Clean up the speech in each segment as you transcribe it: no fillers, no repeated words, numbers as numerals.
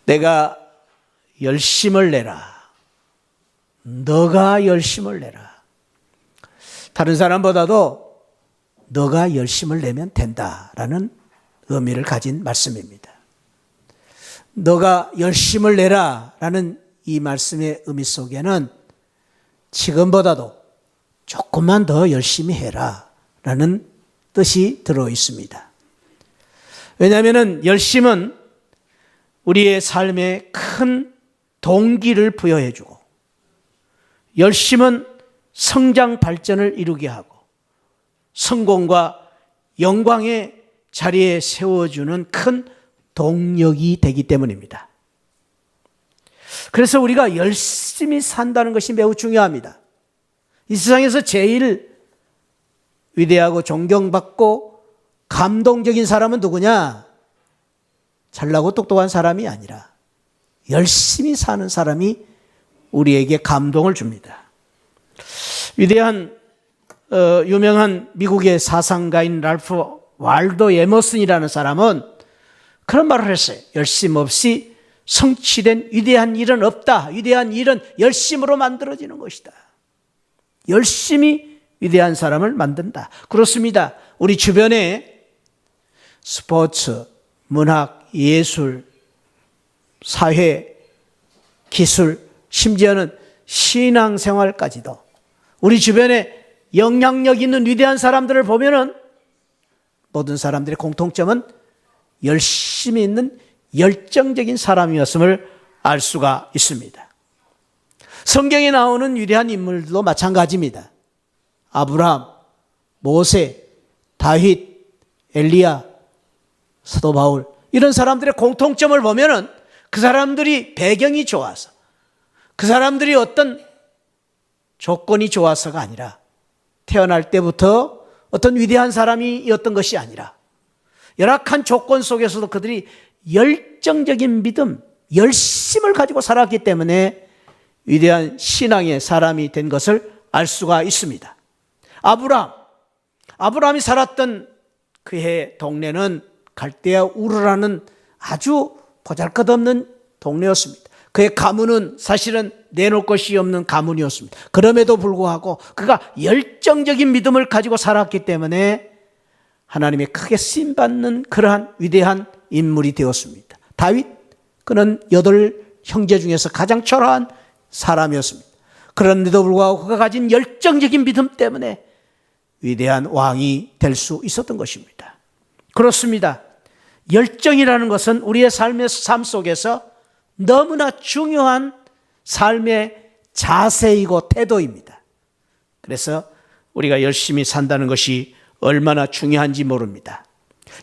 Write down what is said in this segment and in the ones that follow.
내가 열심을 내라. 너가 열심을 내라. 다른 사람보다도 너가 열심을 내면 된다라는 의미를 가진 말씀입니다. 너가 열심을 내라라는 이 말씀의 의미 속에는 지금보다도 조금만 더 열심히 해라라는 뜻이 들어 있습니다. 왜냐하면 열심은 우리의 삶에 큰 동기를 부여해주고, 열심은 성장 발전을 이루게 하고 성공과 영광의 자리에 세워주는 큰 동력이 되기 때문입니다. 그래서 우리가 열심히 산다는 것이 매우 중요합니다. 이 세상에서 제일 위대하고 존경받고 감동적인 사람은 누구냐? 잘나고 똑똑한 사람이 아니라 열심히 사는 사람이 우리에게 감동을 줍니다. 위대한 유명한 미국의 사상가인 랄프 waldo 에머슨이라는 사람은 그런 말을 했어요. 열심 없이 성취된 위대한 일은 없다. 위대한 일은 열심으로 만들어지는 것이다. 열심히 위대한 사람을 만든다. 그렇습니다. 우리 주변에 스포츠, 문학, 예술, 사회, 기술, 심지어는 신앙생활까지도 우리 주변에 영향력 있는 위대한 사람들을 보면은 모든 사람들의 공통점은 열심히 있는 열정적인 사람이었음을 알 수가 있습니다. 성경에 나오는 위대한 인물도 마찬가지입니다. 아브라함, 모세, 다윗, 엘리야, 사도 바울, 이런 사람들의 공통점을 보면은 그 사람들이 배경이 좋아서, 그 사람들이 어떤 조건이 좋아서가 아니라 태어날 때부터 어떤 위대한 사람이었던 것이 아니라 열악한 조건 속에서도 그들이 열정적인 믿음, 열심을 가지고 살았기 때문에 위대한 신앙의 사람이 된 것을 알 수가 있습니다. 아브라함이 살았던 그의 동네는 갈대아 우르라는 아주 보잘것없는 동네였습니다. 그의 가문은 사실은 내놓을 것이 없는 가문이었습니다. 그럼에도 불구하고 그가 열정적인 믿음을 가지고 살았기 때문에 하나님의 크게 쓰임받는 그러한 위대한 인물이 되었습니다. 다윗, 그는 8 형제 중에서 가장 초라한 사람이었습니다. 그런데도 불구하고 그가 가진 열정적인 믿음 때문에 위대한 왕이 될 수 있었던 것입니다. 그렇습니다. 열정이라는 것은 우리의 삶 속에서 너무나 중요한 삶의 자세이고 태도입니다. 그래서 우리가 열심히 산다는 것이 얼마나 중요한지 모릅니다.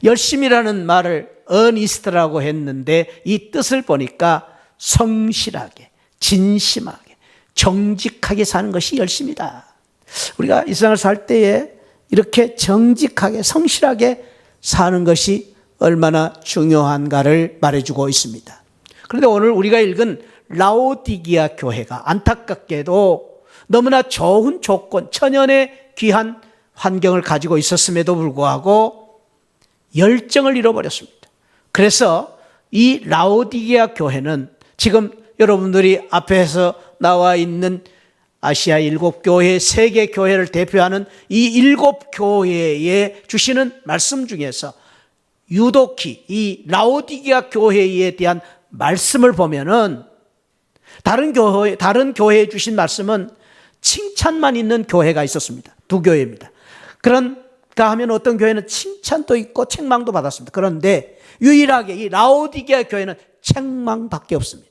열심이라는 말을 어니스트라고 했는데 이 뜻을 보니까 성실하게, 진심하게, 정직하게 사는 것이 열심이다. 우리가 이 세상을 살 때에 이렇게 정직하게, 성실하게 사는 것이 얼마나 중요한가를 말해주고 있습니다. 그런데 오늘 우리가 읽은 라오디게아 교회가 안타깝게도 너무나 좋은 조건, 천연의 귀한 환경을 가지고 있었음에도 불구하고 열정을 잃어버렸습니다. 그래서 이 라오디게아 교회는 지금 여러분들이 앞에서 나와 있는 아시아 7교회, 세계 교회를 대표하는 이 7교회에 주시는 말씀 중에서 유독히 이 라오디게아 교회에 대한 말씀을 보면은 다른 교회에 주신 말씀은 칭찬만 있는 교회가 있었습니다. 2교회입니다. 그런가 하면 어떤 교회는 칭찬도 있고 책망도 받았습니다. 그런데 유일하게 이 라오디게아 교회는 책망밖에 없습니다.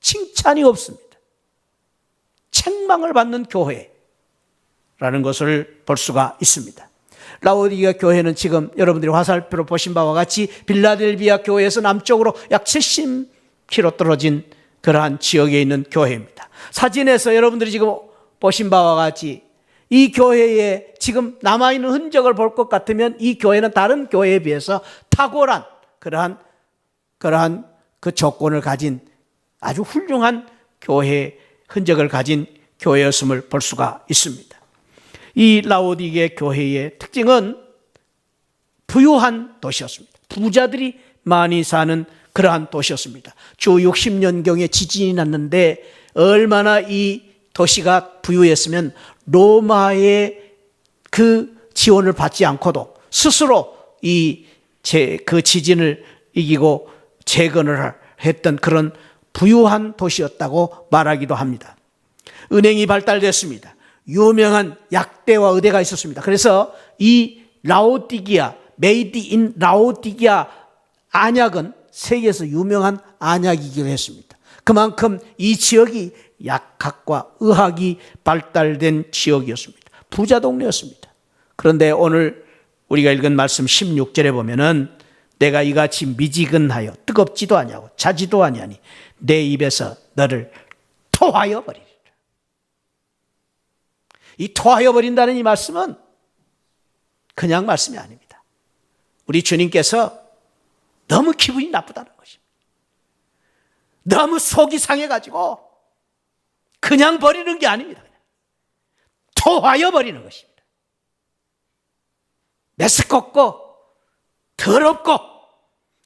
칭찬이 없습니다. 책망을 받는 교회라는 것을 볼 수가 있습니다. 라오디게아 교회는 지금 여러분들이 화살표로 보신 바와 같이 빌라델비아 교회에서 남쪽으로 약 70km 떨어진 그러한 지역에 있는 교회입니다. 사진에서 여러분들이 지금 보신 바와 같이 이 교회에 지금 남아있는 흔적을 볼 것 같으면 이 교회는 다른 교회에 비해서 탁월한 그러한 그 조건을 가진 아주 훌륭한 교회 흔적을 가진 교회였음을 볼 수가 있습니다. 이 라오디게아 교회의 특징은 부유한 도시였습니다. 부자들이 많이 사는 그러한 도시였습니다. 주 60년경에 지진이 났는데 얼마나 이 도시가 부유했으면 로마의 그 지원을 받지 않고도 스스로 그 지진을 이기고 재건을 했던 그런 부유한 도시였다고 말하기도 합니다. 은행이 발달됐습니다. 유명한 약대와 의대가 있었습니다. 그래서 이 라오디기아, 메이드 인 라오디기아 안약은 세계에서 유명한 안약이기도 했습니다. 그만큼 이 지역이 약학과 의학이 발달된 지역이었습니다. 부자 동네였습니다. 그런데 오늘 우리가 읽은 말씀 16절에 보면은 내가 이같이 미지근하여 뜨겁지도 아니하고 자지도 아니하니 내 입에서 너를 토하여 버리리라. 이 토하여 버린다는 이 말씀은 그냥 말씀이 아닙니다. 우리 주님께서 너무 기분이 나쁘다는 것입니다. 너무 속이 상해가지고 그냥 버리는 게 아닙니다. 토하여 버리는 것입니다. 메스껍고 더럽고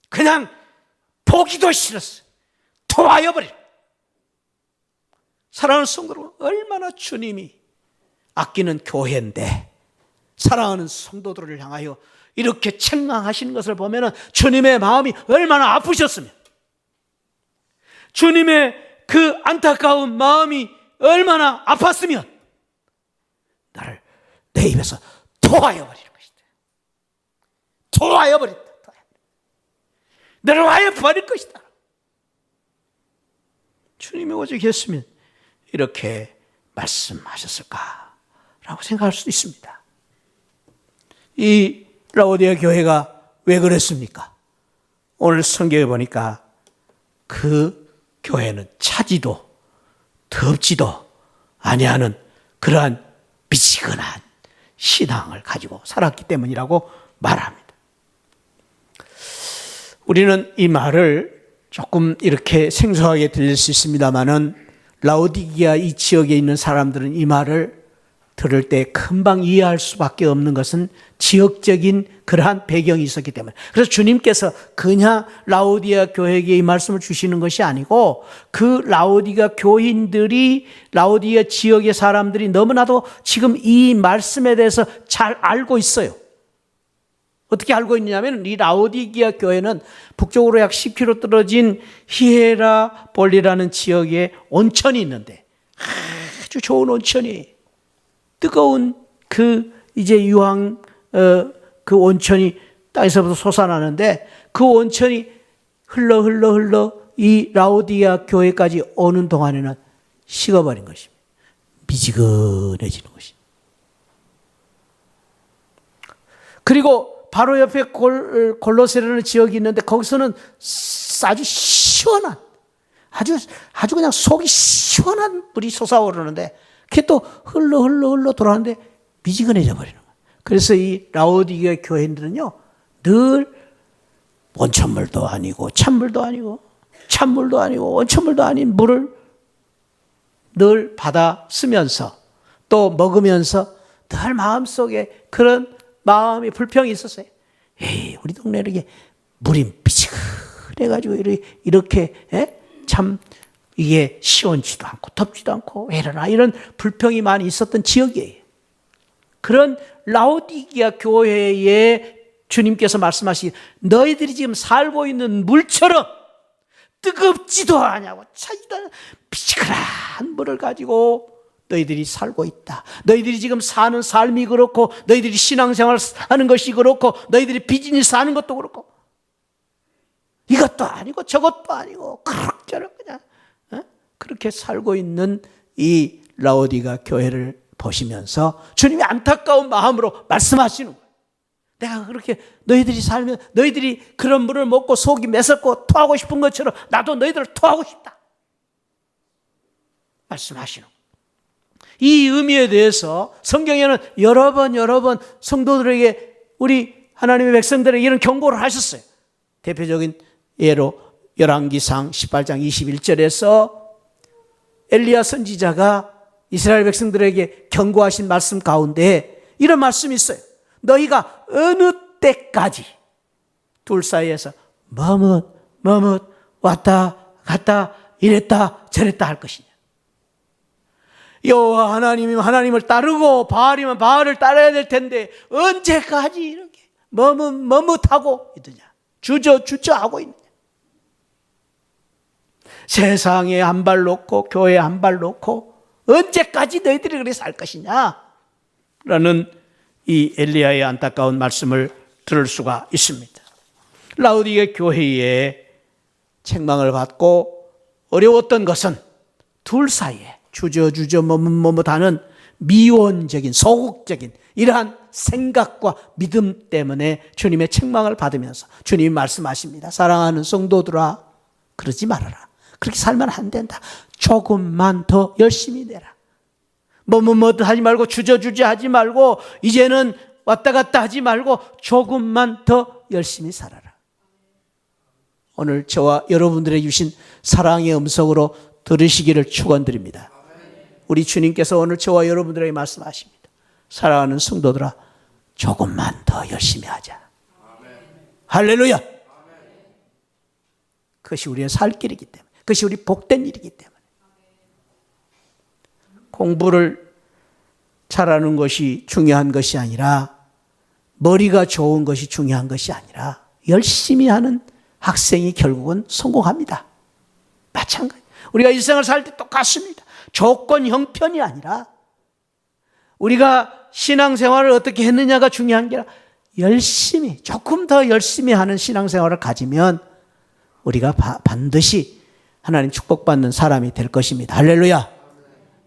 그냥 보기도 싫었어요. 토하여 버리는. 사랑하는 성도 여러분, 얼마나 주님이 아끼는 교회인데 사랑하는 성도들을 향하여 이렇게 책망하시는 것을 보면 주님의 마음이 얼마나 아프셨으면, 주님의 그 안타까운 마음이 얼마나 아팠으면 나를 내 입에서 토하여 버리는 것이다. 토하여 버린다. 너를 와해 버릴 것이다. 주님이 오직 했으면 이렇게 말씀하셨을까라고 생각할 수도 있습니다. 이 라오디아 교회가 왜 그랬습니까? 오늘 성경에 보니까 그 교회는 차지도 덥지도 아니하는 그러한 미지근한 신앙을 가지고 살았기 때문이라고 말합니다. 우리는 이 말을 조금 이렇게 생소하게 들릴 수 있습니다만은 라오디기아 이 지역에 있는 사람들은 이 말을 들을 때 금방 이해할 수밖에 없는 것은 지역적인 그러한 배경이 있었기 때문에. 그래서 주님께서 그냥 라오디아 교회에게 이 말씀을 주시는 것이 아니고 그 라오디아 교인들이, 라오디아 지역의 사람들이 너무나도 지금 이 말씀에 대해서 잘 알고 있어요. 어떻게 알고 있냐면 이 라오디기아 교회는 북쪽으로 약 10km 떨어진 히에라볼리라는 지역에 온천이 있는데 아주 좋은 온천이, 뜨거운 그 이제 유황 그 온천이 땅에서부터 솟아나는데 그 온천이 흘러 이 라오디아 교회까지 오는 동안에는 식어버린 것입니다. 미지근해지는 것입니다. 그리고 바로 옆에 골로세라는 지역이 있는데 거기서는 아주 시원한, 아주 그냥 속이 시원한 물이 솟아오르는데 그게 또 흘러 돌아가는데 미지근해져 버리는 거예요. 그래서 이 라오디게아 교인들은요, 늘 온천물도 아니고 찬물도 아니고 찬물도 아니고 온천물도 아닌 물을 늘 받아 쓰면서 또 먹으면서 늘 마음속에 그런 마음이 불평이 있었어요. 에이, 우리 동네 이렇게 물이 미지근해가지고 이렇게 참 이게 시원치도 않고 덥지도 않고 왜 이러나, 이런 불평이 많이 있었던 지역이에요. 그런 라오디기아 교회에 주님께서 말씀하시기, 너희들이 지금 살고 있는 물처럼 뜨겁지도 않냐고 차지도 않은 미지근한 물을 가지고 너희들이 살고 있다. 너희들이 지금 사는 삶이 그렇고, 너희들이 신앙생활 하는 것이 그렇고, 너희들이 비즈니스 하는 것도 그렇고, 이것도 아니고 저것도 아니고 그럭저럭 그냥 그렇게 살고 있는 이 라오디가 교회를 보시면서 주님이 안타까운 마음으로 말씀하시는 거예요. 내가 그렇게 너희들이 살면 너희들이 그런 물을 먹고 속이 메었고 토하고 싶은 것처럼 나도 너희들을 토하고 싶다 말씀하시는 거예요. 이 의미에 대해서 성경에는 여러 번 성도들에게, 우리 하나님의 백성들에게 이런 경고를 하셨어요. 대표적인 예로 열왕기상 18장 21절에서 엘리야 선지자가 이스라엘 백성들에게 경고하신 말씀 가운데 이런 말씀이 있어요. 너희가 어느 때까지 둘 사이에서 머뭇 왔다 갔다 이랬다 저랬다 할 것이냐? 여호와 하나님이면 하나님을 따르고 바알이면 바알을 따라야 될 텐데 언제까지 이렇게 머뭇하고 있느냐? 주저하고 있느냐? 세상에 한 발 놓고 교회에 한 발 놓고 언제까지 너희들이 그렇게 살 것이냐? 라는 이 엘리야의 안타까운 말씀을 들을 수가 있습니다. 라우디게 교회에 책망을 받고 어려웠던 것은 둘 사이에 주저 머뭇하는 미온적인 소극적인 이러한 생각과 믿음 때문에 주님의 책망을 받으면서 주님이 말씀하십니다. 사랑하는 성도들아, 그러지 말아라. 그렇게 살면 안 된다. 조금만 더 열심히 내라. 하지 말고 주저하지 말고 이제는 왔다 갔다 하지 말고 조금만 더 열심히 살아라. 오늘 저와 여러분들에게 주신 사랑의 음성으로 들으시기를 축원드립니다. 우리 주님께서 오늘 저와 여러분들에게 말씀하십니다. 사랑하는 성도들아, 조금만 더 열심히 하자. 할렐루야. 그것이 우리의 살 길이기 때문에, 그것이 우리 복된 일이기 때문에. 공부를 잘하는 것이 중요한 것이 아니라, 머리가 좋은 것이 중요한 것이 아니라 열심히 하는 학생이 결국은 성공합니다. 마찬가지. 우리가 일생을 살 때 똑같습니다. 조건 형편이 아니라 우리가 신앙생활을 어떻게 했느냐가 중요한 게 아니라 열심히, 조금 더 열심히 하는 신앙생활을 가지면 우리가 반드시 하나님 축복받는 사람이 될 것입니다. 할렐루야.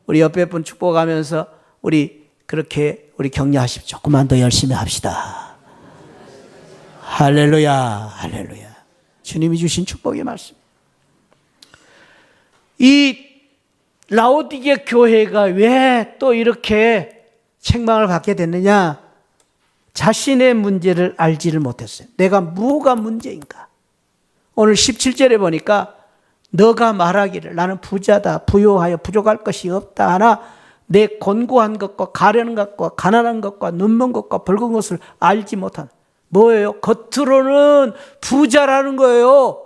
우리 옆에 분 축복하면서 우리 그렇게 우리 격려하십시오. 조금만 더 열심히 합시다. 할렐루야. 할렐루야. 주님이 주신 축복의 말씀. 이 라오디게 교회가 왜 또 이렇게 책망을 받게 됐느냐? 자신의 문제를 알지를 못했어요. 내가 뭐가 문제인가? 오늘 17절에 보니까 너가 말하기를 나는 부자다, 부요하여 부족할 것이 없다 하나 내 곤고한 것과 가련한 것과 가난한 것과 눈먼 것과 붉은 것을 알지 못한. 뭐예요? 겉으로는 부자라는 거예요.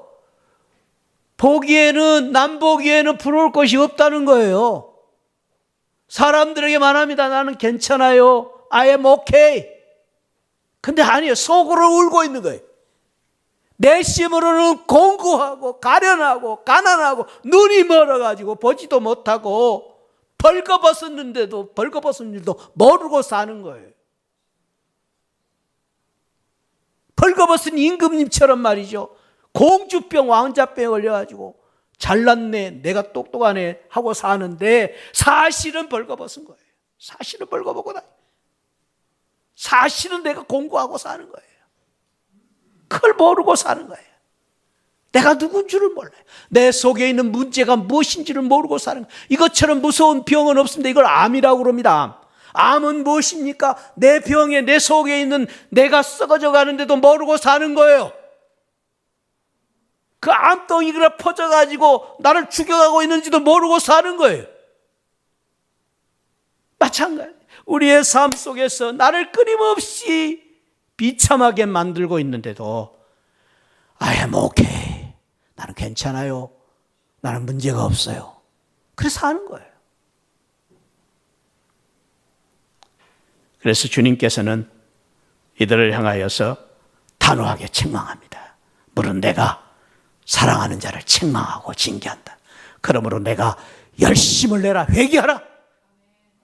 보기에는, 남 보기에는 부러울 것이 없다는 거예요. 사람들에게 말합니다. 나는 괜찮아요. I am okay. 근데 아니에요. 속으로 울고 있는 거예요. 내심으로는 공고하고 가련하고 가난하고 눈이 멀어가지고 보지도 못하고 벌거벗었는데도 벌거벗은 일도 모르고 사는 거예요. 벌거벗은 임금님처럼 말이죠. 공주병 왕자병에 걸려가지고 잘났네, 내가 똑똑하네 하고 사는데 사실은 벌거벗은 거예요. 사실은 벌거벗고 다녀요. 사실은 내가 공부하고 사는 거예요. 그걸 모르고 사는 거예요. 내가 누군 줄을 몰라요. 내 속에 있는 문제가 무엇인지를 모르고 사는 거예요. 이것처럼 무서운 병은 없습니다. 이걸 암이라고 그럽니다. 암은 무엇입니까? 내 병에, 내 속에 있는 내가 썩어져 가는데도 모르고 사는 거예요. 그 암덩이가 퍼져가지고 나를 죽여가고 있는지도 모르고 사는 거예요. 마찬가지. 우리의 삶 속에서 나를 끊임없이 비참하게 만들고 있는데도 I am okay. 나는 괜찮아요. 나는 문제가 없어요. 그래서 사는 거예요. 그래서 주님께서는 이들을 향하여서 단호하게 책망합니다. 물론 내가 사랑하는 자를 책망하고 징계한다. 그러므로 내가 열심을 내라. 회개하라.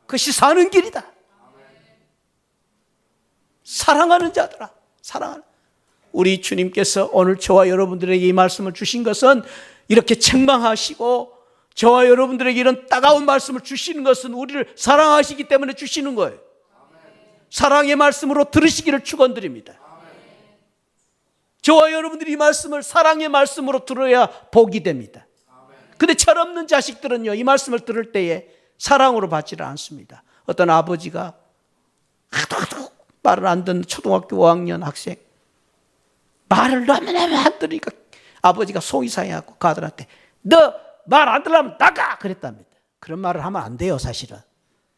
그것이 사는 길이다. 사랑하는 자들아, 사랑하는. 우리 주님께서 오늘 저와 여러분들에게 이 말씀을 주신 것은 이렇게 책망하시고 저와 여러분들에게 이런 따가운 말씀을 주시는 것은 우리를 사랑하시기 때문에 주시는 거예요. 사랑의 말씀으로 들으시기를 축원드립니다. 저와 여러분들이 이 말씀을 사랑의 말씀으로 들어야 복이 됩니다. 근데 철없는 자식들은요, 이 말씀을 들을 때에 사랑으로 받지를 않습니다. 어떤 아버지가 하도 말을 안 듣는 초등학교 5학년 학생, 말을 너무너무 안 들으니까 아버지가 속이 상해갖고 그 아들한테 너 말 안 들으면 나가! 그랬답니다. 그런 말을 하면 안 돼요, 사실은.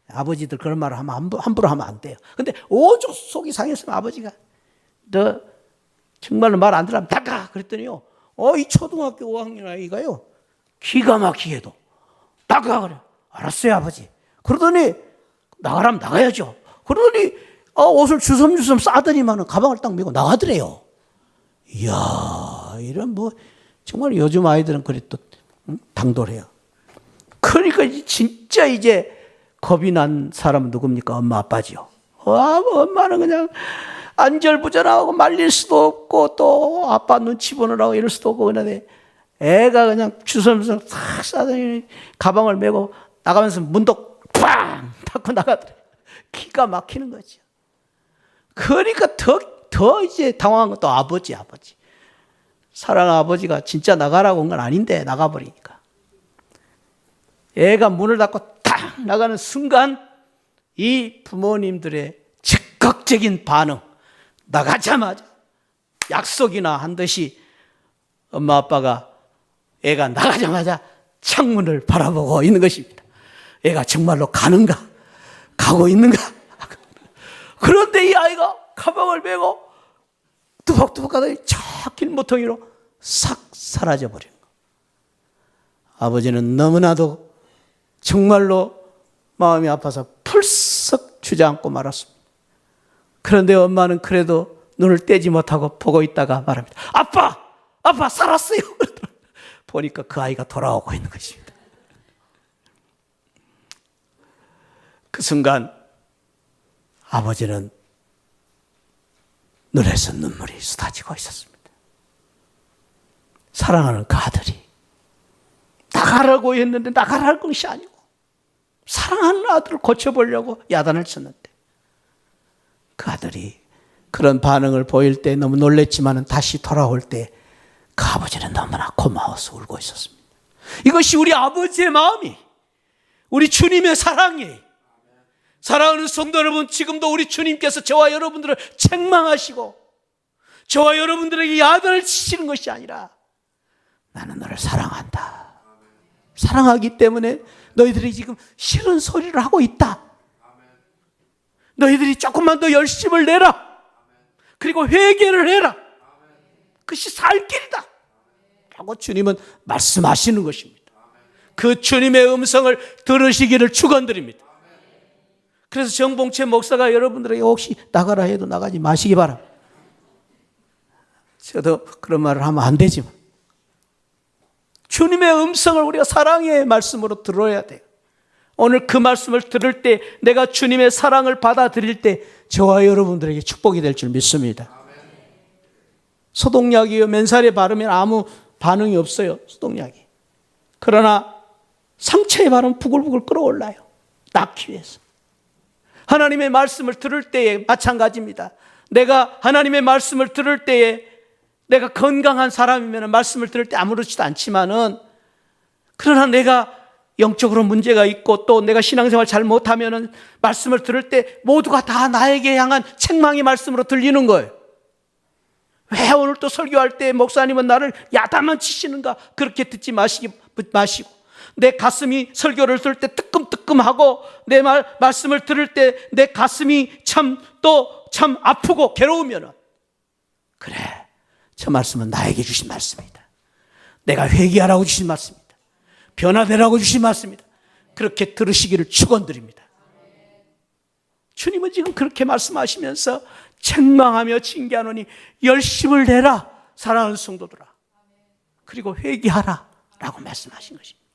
아버지들 그런 말을 하면 함부로 하면 안 돼요. 근데 오죽 속이 상했으면 아버지가 너 정말로 말 안 들으면 나가! 그랬더니요, 이 초등학교 5학년 아이가요, 기가 막히게도 나가 그래. 알았어요, 아버지. 그러더니 나가라면 나가야죠. 그러더니 옷을 주섬주섬 싸더니만 가방을 딱 메고 나가더래요. 이야, 이런 정말 요즘 아이들은 그래 또 당돌해요. 그러니까 진짜 이제 겁이 난 사람은 누굽니까? 엄마, 아빠지요. 엄마는 그냥 안절부절하고 말릴 수도 없고 또 아빠 눈치 보느라고 이럴 수도 없고, 그러는데 애가 그냥 주섬주섬 싹 싸더니 가방을 메고 나가면서 문도 빵 닫고 나가더래. 기가 막히는 거죠. 그러니까 더 이제 당황한 건 또 아버지. 사랑하는 아버지가 진짜 나가라고 한 건 아닌데 나가버리니까. 애가 문을 닫고 탁 나가는 순간 이 부모님들의 즉각적인 반응, 나가자마자 약속이나 한 듯이 엄마 아빠가 애가 나가자마자 창문을 바라보고 있는 것입니다. 애가 정말로 가는가? 가고 있는가? 그런데 이 아이가 가방을 메고 뚜벅뚜벅 가더니 저 길모퉁이로 싹 사라져버린 거. 아버지는 너무나도 정말로 마음이 아파서 풀썩 주저앉고 말았습니다. 그런데 엄마는 그래도 눈을 떼지 못하고 보고 있다가 말합니다. 아빠 살았어요. 보니까 그 아이가 돌아오고 있는 것입니다. 그 순간 아버지는 눈에서 눈물이 쏟아지고 있었습니다. 사랑하는 그 아들이 나가라고 했는데 나가라는 것이 아니고 사랑하는 아들을 고쳐보려고 야단을 쳤는데 그 아들이 그런 반응을 보일 때 너무 놀랬지만 다시 돌아올 때 그 아버지는 너무나 고마워서 울고 있었습니다. 이것이 우리 아버지의 마음이, 우리 주님의 사랑이. 사랑하는 성도 여러분, 지금도 우리 주님께서 저와 여러분들을 책망하시고 저와 여러분들에게 야단을 치시는 것이 아니라 나는 너를 사랑한다. 사랑하기 때문에 너희들이 지금 싫은 소리를 하고 있다. 너희들이 조금만 더 열심을 내라. 그리고 회개를 해라. 그것이 살 길이다 라고 주님은 말씀하시는 것입니다. 그 주님의 음성을 들으시기를 축원드립니다. 그래서 정봉채 목사가 여러분들에게 혹시 나가라 해도 나가지 마시기 바랍니다. 저도 그런 말을 하면 안 되지만 주님의 음성을 우리가 사랑의 말씀으로 들어야 돼요. 오늘 그 말씀을 들을 때 내가 주님의 사랑을 받아들일 때 저와 여러분들에게 축복이 될 줄 믿습니다. 소독약이요, 맨살에 바르면 아무 반응이 없어요. 소독약이. 그러나 상처에 바르면 부글부글 끓어올라요. 낫기 위해서. 하나님의 말씀을 들을 때에 마찬가지입니다. 내가 하나님의 말씀을 들을 때에 내가 건강한 사람이면 말씀을 들을 때 아무렇지도 않지만은, 그러나 내가 영적으로 문제가 있고 또 내가 신앙생활 잘 못하면은 말씀을 들을 때 모두가 다 나에게 향한 책망의 말씀으로 들리는 거예요. 왜 오늘 또 설교할 때 목사님은 나를 야단만 치시는가? 그렇게 듣지 마시고 내 가슴이 설교를 들을 때 뜨끔뜨끔하고 내 말씀을 들을 때 내 가슴이 참 아프고 괴로우면은, 그래, 저 말씀은 나에게 주신 말씀이다. 내가 회개하라고 주신 말씀이다. 변화되라고 주신 말씀이다. 그렇게 들으시기를 축원드립니다. 주님은 지금 그렇게 말씀하시면서 책망하며 징계하노니 열심을 내라 사랑하는 성도들아, 그리고 회개하라 라고 말씀하신 것입니다.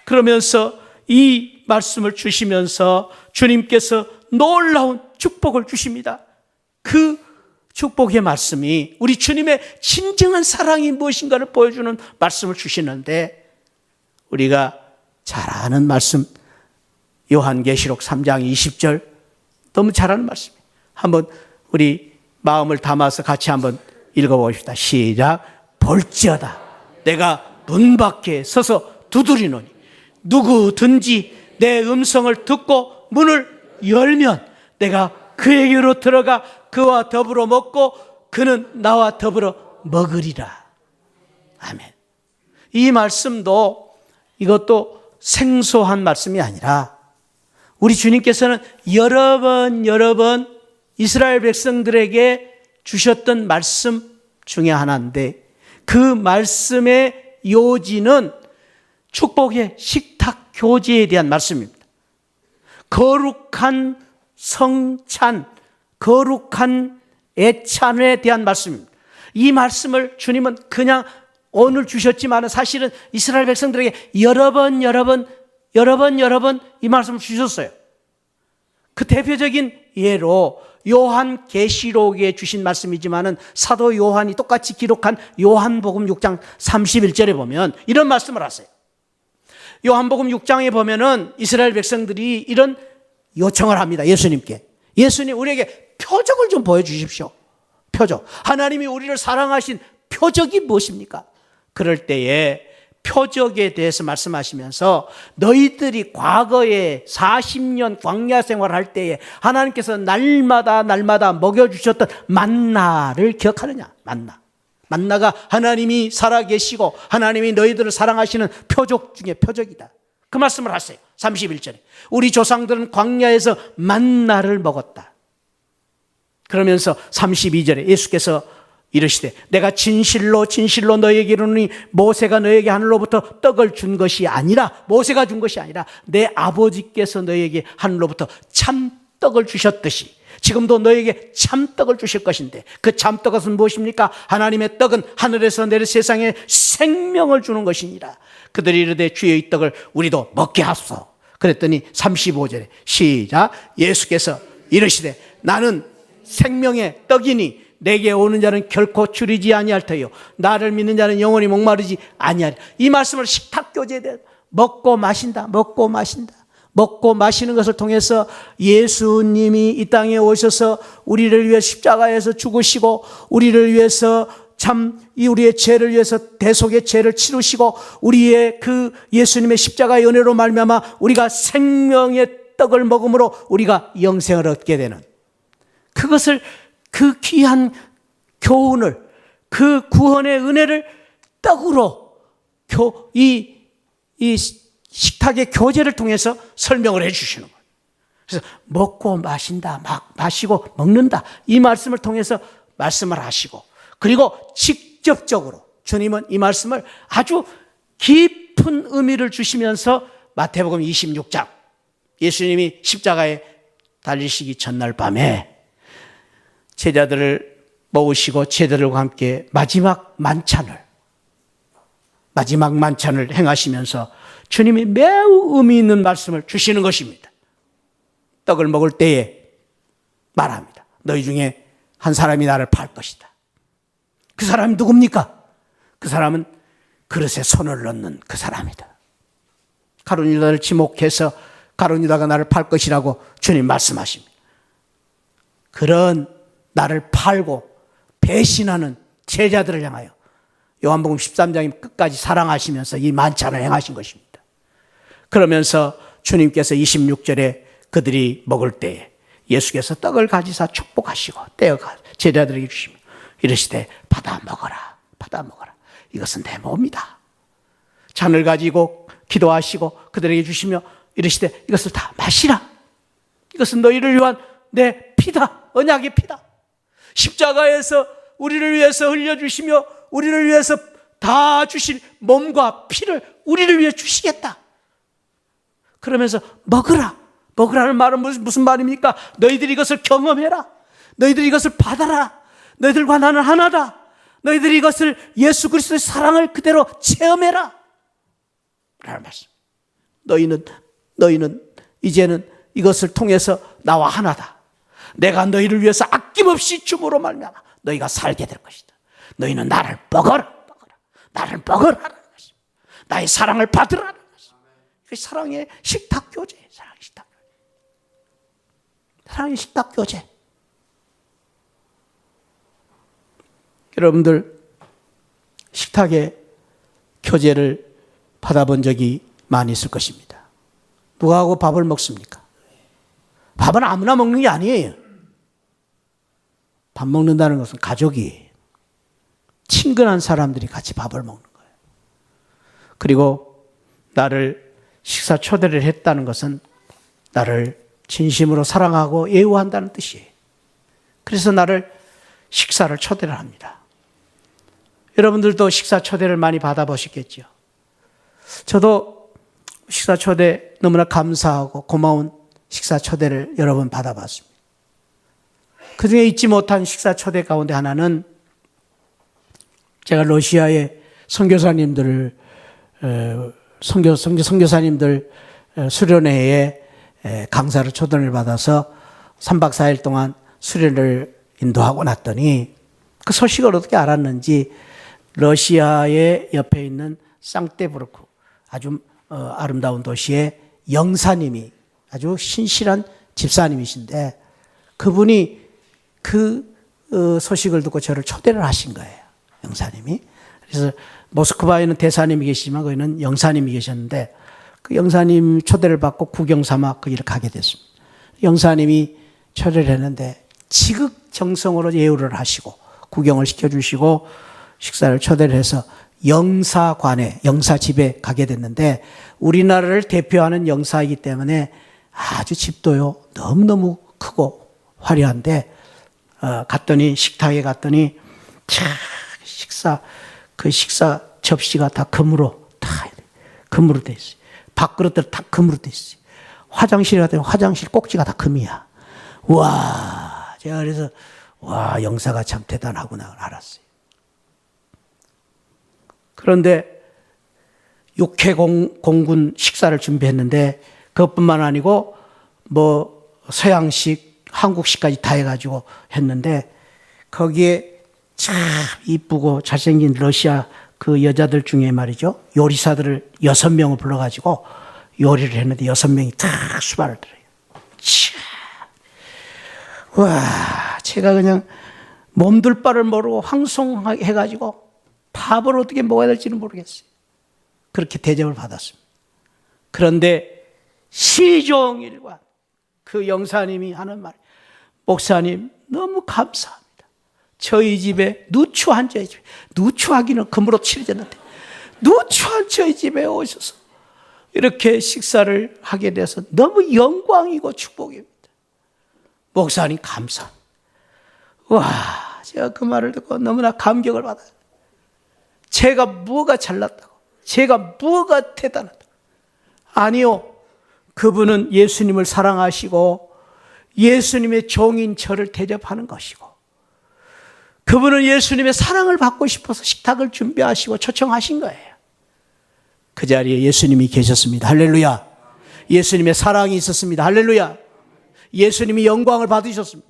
그러면서 이 말씀을 주시면서 주님께서 놀라운 축복을 주십니다. 그 축복의 말씀이 우리 주님의 진정한 사랑이 무엇인가를 보여주는 말씀을 주시는데, 우리가 잘 아는 말씀, 요한계시록 3장 20절, 너무 잘 아는 말씀이에요. 한번 우리 마음을 담아서 같이 한번 읽어봅시다. 시작. 볼지어다 내가 문 밖에 서서 두드리노니 누구든지 내 음성을 듣고 문을 열면 내가 그에게로 들어가 그와 더불어 먹고 그는 나와 더불어 먹으리라. 아멘. 이 말씀도 이것도 생소한 말씀이 아니라 우리 주님께서는 여러 번 이스라엘 백성들에게 주셨던 말씀 중에 하나인데, 그 말씀의 요지는 축복의 식탁 교제에 대한 말씀입니다. 거룩한 성찬, 거룩한 애찬에 대한 말씀입니다. 이 말씀을 주님은 그냥 오늘 주셨지만 사실은 이스라엘 백성들에게 여러 번 이 말씀을 주셨어요. 그 대표적인 예로 요한계시록에 주신 말씀이지만은 사도 요한이 똑같이 기록한 요한복음 6장 31절에 보면 이런 말씀을 하세요. 요한복음 6장에 보면은 이스라엘 백성들이 이런 요청을 합니다. 예수님께. 예수님 우리에게 표적을 좀 보여주십시오. 표적. 하나님이 우리를 사랑하신 표적이 무엇입니까? 그럴 때에 표적에 대해서 말씀하시면서 너희들이 과거에 40년 광야 생활할 때에 하나님께서 날마다 먹여주셨던 만나를 기억하느냐? 만나가 하나님이 살아계시고 하나님이 너희들을 사랑하시는 표적 중에 표적이다. 그 말씀을 하세요. 31절에 우리 조상들은 광야에서 만나를 먹었다. 그러면서 32절에 예수께서 이르시되 내가 진실로 너에게 이르노니 모세가 너에게 하늘로부터 떡을 준 것이 아니라 모세가 준 것이 아니라 내 아버지께서 너에게 하늘로부터 참떡을 주셨듯이 지금도 너에게 참떡을 주실 것인데 그 참떡은 무엇입니까? 하나님의 떡은 하늘에서 내려 세상에 생명을 주는 것이니라. 그들이 이르되 주여 이 떡을 우리도 먹게 하소서. 그랬더니 35절에 시작. 예수께서 이르시되 나는 생명의 떡이니 내게 오는 자는 결코 줄이지 아니할 터요 나를 믿는 자는 영원히 목마르지 아니하리라. 이 말씀을 식탁교제에 대해 먹고 마시는 것을 통해서 예수님이 이 땅에 오셔서 우리를 위해 십자가에서 죽으시고 우리를 위해서 우리의 죄를 위해서 대속의 죄를 치르시고 우리의 그 예수님의 십자가의 은혜로 말미암아 우리가 생명의 떡을 먹음으로 우리가 영생을 얻게 되는 그것을 그 귀한 교훈을 그 구원의 은혜를 떡으로 이 식탁의 교제를 통해서 설명을 해 주시는 거예요. 그래서 먹고 마신다, 마시고 먹는다 이 말씀을 통해서 말씀을 하시고 그리고 직접적으로 주님은 이 말씀을 아주 깊은 의미를 주시면서 마태복음 26장 예수님이 십자가에 달리시기 전날 밤에 제자들을 모으시고 제자들과 함께 마지막 만찬을 행하시면서 주님이 매우 의미 있는 말씀을 주시는 것입니다. 떡을 먹을 때에 말합니다. 너희 중에 한 사람이 나를 팔 것이다. 그 사람이 누굽니까? 그 사람은 그릇에 손을 넣는 그 사람이다. 가룟 유다를 지목해서 가룟 유다가 나를 팔 것이라고 주님 말씀하십니다. 그런 나를 팔고 배신하는 제자들을 향하여 요한복음 13장이 끝까지 사랑하시면서 이 만찬을 행하신 것입니다. 그러면서 주님께서 26절에 그들이 먹을 때에 예수께서 떡을 가지사 축복하시고 떼어가 제자들에게 주시며 이르시되 받아 먹어라. 이것은 내 몸이다. 잔을 가지고 기도하시고 그들에게 주시며 이르시되 이것을 다 마시라. 이것은 너희를 위한 내 피다. 언약의 피다. 십자가에서 우리를 위해서 흘려주시며 우리를 위해서 다 주실 몸과 피를 우리를 위해 주시겠다. 그러면서 먹으라는 말은 무슨 말입니까? 너희들이 이것을 경험해라. 너희들이 이것을 받아라. 너희들과 나는 하나다. 너희들이 이것을 예수 그리스도의 사랑을 그대로 체험해라 라는 말씀. 너희는 이제는 이것을 통해서 나와 하나다. 내가 너희를 위해서 아낌없이 줌으로 말미암아 너희가 살게 될 것이다. 너희는 나를 먹어라. 나를 먹으라는 것입니다. 나의 사랑을 받으라는 것입니다. 사랑의 식탁 교제. 사랑의 식탁 교제. 여러분들 식탁의 교제를 받아본 적이 많이 있을 것입니다. 누가 하고 밥을 먹습니까? 밥은 아무나 먹는 게 아니에요. 밥 먹는다는 것은 가족이 친근한 사람들이 같이 밥을 먹는 거예요. 그리고 나를 식사 초대를 했다는 것은 나를 진심으로 사랑하고 예우한다는 뜻이에요. 그래서 나를 식사를 초대를 합니다. 여러분들도 식사 초대를 많이 받아보셨겠죠. 저도 식사 초대 너무나 감사하고 고마운 식사 초대를 여러 번 받아봤습니다. 그중에 잊지 못한 식사 초대 가운데 하나는 제가 러시아의 선교사님들 수련회에 강사를 초대를 받아서 3박 4일 동안 수련을 인도하고 났더니 그 소식을 어떻게 알았는지 러시아의 옆에 있는 상테브르크 아주 아름다운 도시의 영사님이 아주 신실한 집사님이신데 그분이 그 소식을 듣고 저를 초대를 하신 거예요. 영사님이. 그래서 모스크바에는 대사님이 계시지만 거기는 영사님이 계셨는데 그 영사님 초대를 받고 구경 삼아 거기를 가게 됐습니다. 영사님이 초대를 했는데 지극정성으로 예우를 하시고 구경을 시켜주시고 식사를 초대를 해서 영사관에 영사집에 가게 됐는데 우리나라를 대표하는 영사이기 때문에 아주 집도요 너무너무 크고 화려한데 갔더니 식탁에 갔더니 식사 접시가 다 금으로 돼 있어요. 밥그릇들 다 금으로 돼 있어요. 화장실에 갔더니 화장실 꼭지가 다 금이야. 와, 제가 그래서 와 영사가 참 대단하구나 알았어요. 그런데 육회 공군 식사를 준비했는데 그것뿐만 아니고 뭐 서양식, 한국식까지 다 해가지고 했는데 거기에 참 이쁘고 잘생긴 러시아 그 여자들 중에 말이죠. 요리사들을 6명을 불러가지고 요리를 했는데 6명이 다 수발을 들어요. 와, 제가 그냥 몸둘 바를 모르고 황송해가지고 밥을 어떻게 먹어야 될지는 모르겠어요. 그렇게 대접을 받았습니다. 그런데 시종일관 그 영사님이 하는 말, 목사님 너무 감사합니다. 저희 집에 누추한 저희 집에 누추하기는 금으로 칠해졌는데 누추한 저희 집에 오셔서 이렇게 식사를 하게 돼서 너무 영광이고 축복입니다. 목사님 감사합니다. 와, 제가 그 말을 듣고 너무나 감격을 받아요. 제가 뭐가 잘났다고, 제가 뭐가 대단하다고. 아니요, 그분은 예수님을 사랑하시고 예수님의 종인 저를 대접하는 것이고 그분은 예수님의 사랑을 받고 싶어서 식탁을 준비하시고 초청하신 거예요. 그 자리에 예수님이 계셨습니다. 할렐루야. 예수님의 사랑이 있었습니다. 할렐루야. 예수님이 영광을 받으셨습니다.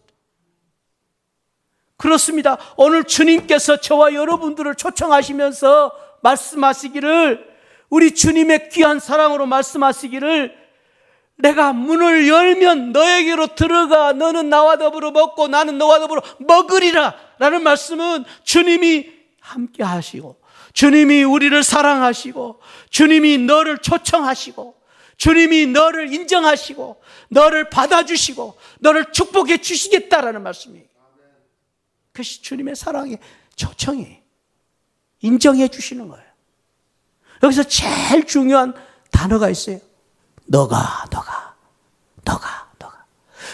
그렇습니다. 오늘 주님께서 저와 여러분들을 초청하시면서 말씀하시기를, 우리 주님의 귀한 사랑으로 말씀하시기를, 내가 문을 열면 너에게로 들어가 너는 나와 더불어 먹고 나는 너와 더불어 먹으리라 라는 말씀은 주님이 함께 하시고 주님이 우리를 사랑하시고 주님이 너를 초청하시고 주님이 너를 인정하시고 너를 받아주시고 너를 축복해 주시겠다라는 말씀이에요. 그것이 주님의 사랑의 초청이에요. 인정해 주시는 거예요. 여기서 제일 중요한 단어가 있어요. 너가.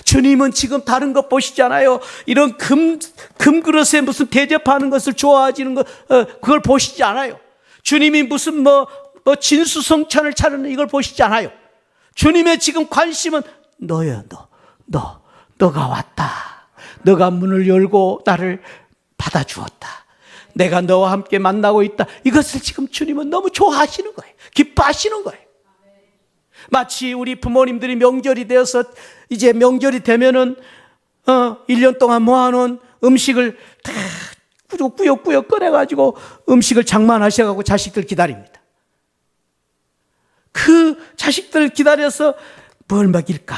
주님은 지금 다른 것 보시잖아요. 이런 금그릇에 무슨 대접하는 것을 좋아하시는 것, 그걸 보시지 않아요. 주님이 무슨 진수성찬을 차리는 이걸 보시지 않아요. 주님의 지금 관심은 너야, 너가 왔다. 너가 문을 열고 나를 받아주었다. 내가 너와 함께 만나고 있다. 이것을 지금 주님은 너무 좋아하시는 거예요. 기뻐하시는 거예요. 마치 우리 부모님들이 명절이 되어서 이제 명절이 되면은 1년 동안 모아놓은 음식을 다 꾸역꾸역 꺼내가지고 음식을 장만하셔가지고 자식들 기다립니다. 그 자식들 기다려서 뭘 먹일까?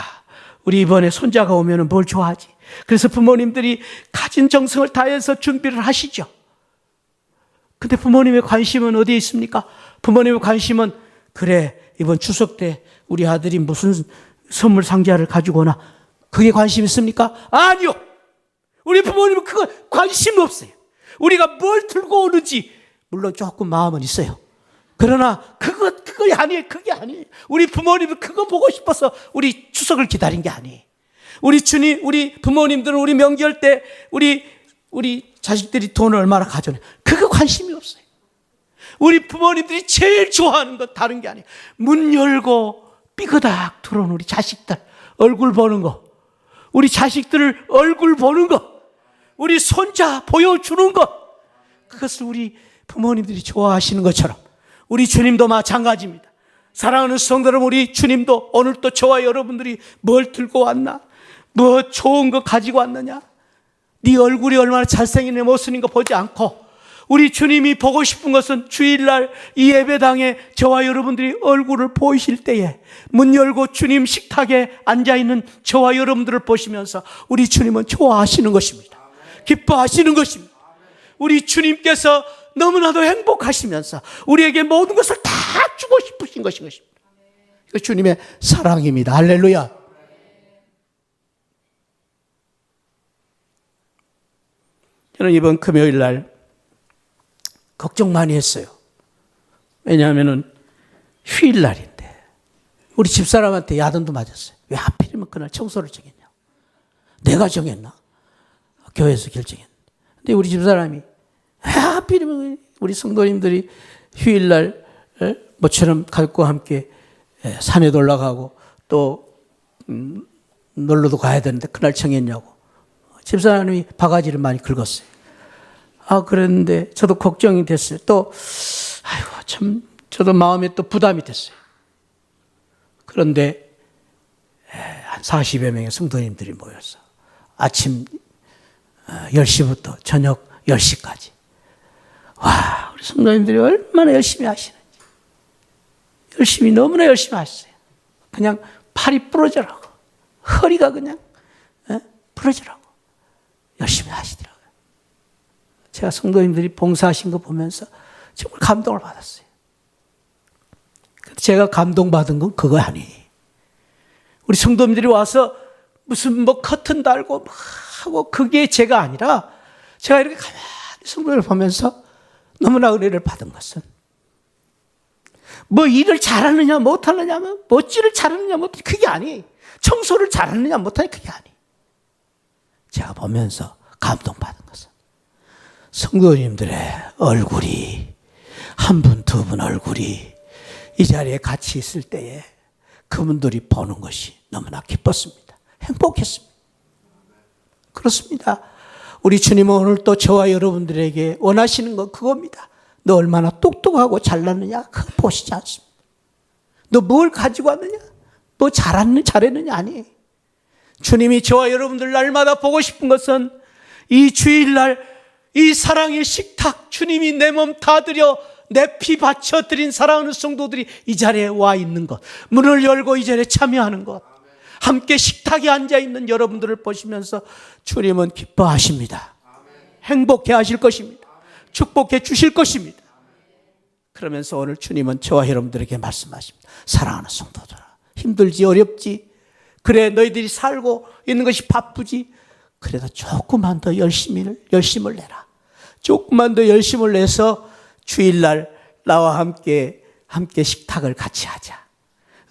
우리 이번에 손자가 오면은 뭘 좋아하지? 그래서 부모님들이 가진 정성을 다해서 준비를 하시죠. 근데 부모님의 관심은 어디에 있습니까? 부모님의 관심은 그래, 이번 추석 때 우리 아들이 무슨 선물 상자를 가지고 오나, 그게 관심 있습니까? 아니요. 우리 부모님은 그거 관심 없어요. 우리가 뭘 들고 오는지 물론 조금 마음은 있어요. 그러나 그게 아니에요. 그게 아니에요. 우리 부모님은 그거 보고 싶어서 우리 추석을 기다린 게 아니에요. 우리 부모님들은 우리 명절 때 우리 자식들이 돈을 얼마나 가져내, 그거 관심이 없어요. 우리 부모님들이 제일 좋아하는 건 다른 게 아니에요. 문 열고 삐그닥 들어온 우리 자식들 얼굴 보는 거, 우리 자식들 얼굴 보는 거, 우리 손자 보여주는 것, 그것을 우리 부모님들이 좋아하시는 것처럼 우리 주님도 마찬가지입니다. 사랑하는 성도 여러분, 우리 주님도 오늘 또 저와 여러분들이 뭘 들고 왔나, 뭐 좋은 거 가지고 왔느냐, 네 얼굴이 얼마나 잘생긴 내 모습인 거 보지 않고 우리 주님이 보고 싶은 것은 주일날 이 예배당에 저와 여러분들이 얼굴을 보이실 때에 문 열고 주님 식탁에 앉아있는 저와 여러분들을 보시면서 우리 주님은 좋아하시는 것입니다. 기뻐하시는 것입니다. 우리 주님께서 너무나도 행복하시면서 우리에게 모든 것을 다 주고 싶으신 것입니다. 그 주님의 사랑입니다. 할렐루야. 저는 이번 금요일 날 걱정 많이 했어요. 왜냐하면 휴일날인데 우리 집사람한테 야단도 맞았어요. 왜 하필이면 그날 청소를 정했냐. 내가 정했나? 교회에서 결정했는데. 근데 우리 집사람이 왜 하필이면 우리 성도님들이 휴일날 모처럼 가족과 함께 산에도 올라가고 또 놀러도 가야 되는데 그날 정했냐고. 집사람이 바가지를 많이 긁었어요. 그랬는데 저도 걱정이 됐어요. 또 아이고 참 저도 마음에 또 부담이 됐어요. 그런데 한 40여 명의 성도님들이 모여서 아침 10시부터 저녁 10시까지 와, 우리 성도님들이 얼마나 열심히 하시는지, 너무나 열심히 하셨어요. 그냥 팔이 부러져라고, 허리가 그냥 부러져라고 열심히 하시더라고요. 제가 성도님들이 봉사하신 거 보면서 정말 감동을 받았어요. 제가 감동받은 건 그거 아니에요. 우리 성도님들이 와서 무슨 뭐 커튼 달고 막 하고 그게 제가 아니라 제가 이렇게 가만히 성도를 보면서 너무나 은혜를 받은 것은 뭐 일을 잘하느냐 못하느냐, 멋지를 잘하느냐 못하느냐 그게 아니에요. 청소를 잘하느냐 못하느냐 그게 아니에요. 제가 보면서 감동받은 것은 성도님들의 얼굴이 한 분, 두 분 얼굴이 이 자리에 같이 있을 때에 그분들이 보는 것이 너무나 기뻤습니다. 행복했습니다. 그렇습니다. 우리 주님은 오늘 또 저와 여러분들에게 원하시는 건 그겁니다. 너 얼마나 똑똑하고 잘났느냐 그거 보시지 않습니다. 너 뭘 가지고 왔느냐, 뭐 잘했느냐 아니에요. 주님이 저와 여러분들 날마다 보고 싶은 것은 이 주일날 이 사랑의 식탁, 주님이 내 몸 다 드려 내 피 바쳐 드린 사랑하는 성도들이 이 자리에 와 있는 것, 문을 열고 이 자리에 참여하는 것, 함께 식탁에 앉아 있는 여러분들을 보시면서 주님은 기뻐하십니다. 행복해 하실 것입니다. 축복해 주실 것입니다. 그러면서 오늘 주님은 저와 여러분들에게 말씀하십니다. 사랑하는 성도들아, 힘들지 어렵지, 그래 너희들이 살고 있는 것이 바쁘지, 그래도 조금만 더 열심을 내라. 조금만 더 열심을 내서 주일날 나와 함께 식탁을 같이 하자.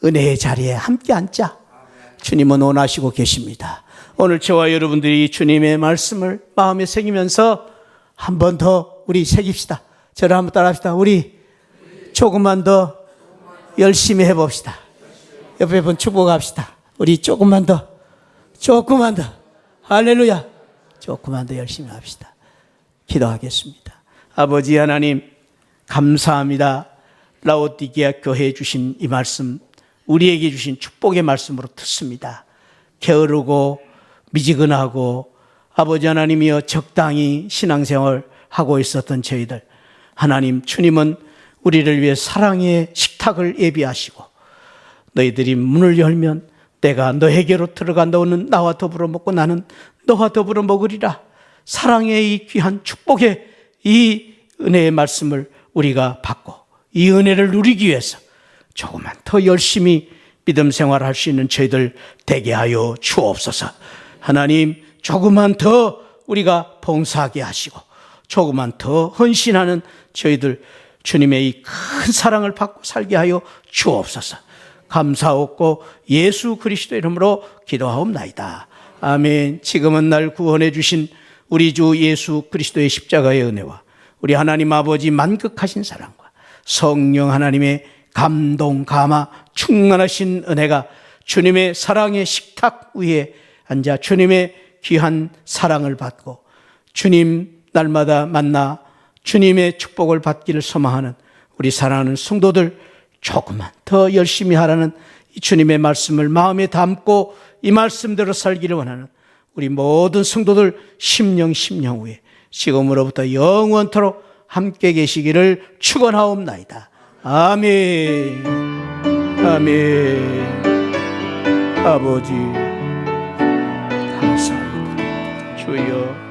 은혜의 자리에 함께 앉자. 주님은 원하시고 계십니다. 오늘 저와 여러분들이 주님의 말씀을 마음에 새기면서 한 번 더 우리 새깁시다. 저를 한번 따라합시다. 우리 조금만 더 열심히 해봅시다. 옆에 분 축복합시다. 우리 조금만 더 할렐루야, 조금만 더 열심히 합시다. 기도하겠습니다. 아버지 하나님 감사합니다. 라오디게아 교회에 주신 이 말씀, 우리에게 주신 축복의 말씀으로 듣습니다. 게으르고 미지근하고 아버지 하나님이여 적당히 신앙생활 하고 있었던 저희들, 하나님 주님은 우리를 위해 사랑의 식탁을 예비하시고 너희들이 문을 열면 내가 너에게로 들어가 너는 나와 더불어 먹고 나는 너와 더불어 먹으리라. 사랑의 이 귀한 축복의 이 은혜의 말씀을 우리가 받고 이 은혜를 누리기 위해서 조금만 더 열심히 믿음 생활할 수 있는 저희들 되게 하여 주옵소서. 하나님 조금만 더 우리가 봉사하게 하시고 조금만 더 헌신하는 저희들 주님의 이 큰 사랑을 받고 살게 하여 주옵소서. 감사하옵고 예수 그리스도 이름으로 기도하옵나이다. 아멘. 지금은 날 구원해 주신 우리 주 예수 그리스도의 십자가의 은혜와 우리 하나님 아버지 만극하신 사랑과 성령 하나님의 감동, 감화, 충만하신 은혜가 주님의 사랑의 식탁 위에 앉아 주님의 귀한 사랑을 받고 주님 날마다 만나 주님의 축복을 받기를 소망하는 우리 사랑하는 성도들, 조금만 더 열심히 하라는 이 주님의 말씀을 마음에 담고 이 말씀대로 살기를 원하는 우리 모든 성도들 심령 위에 지금으로부터 영원토록 함께 계시기를 축원하옵나이다. 아멘. 아멘. 아버지 감사합니다. 주여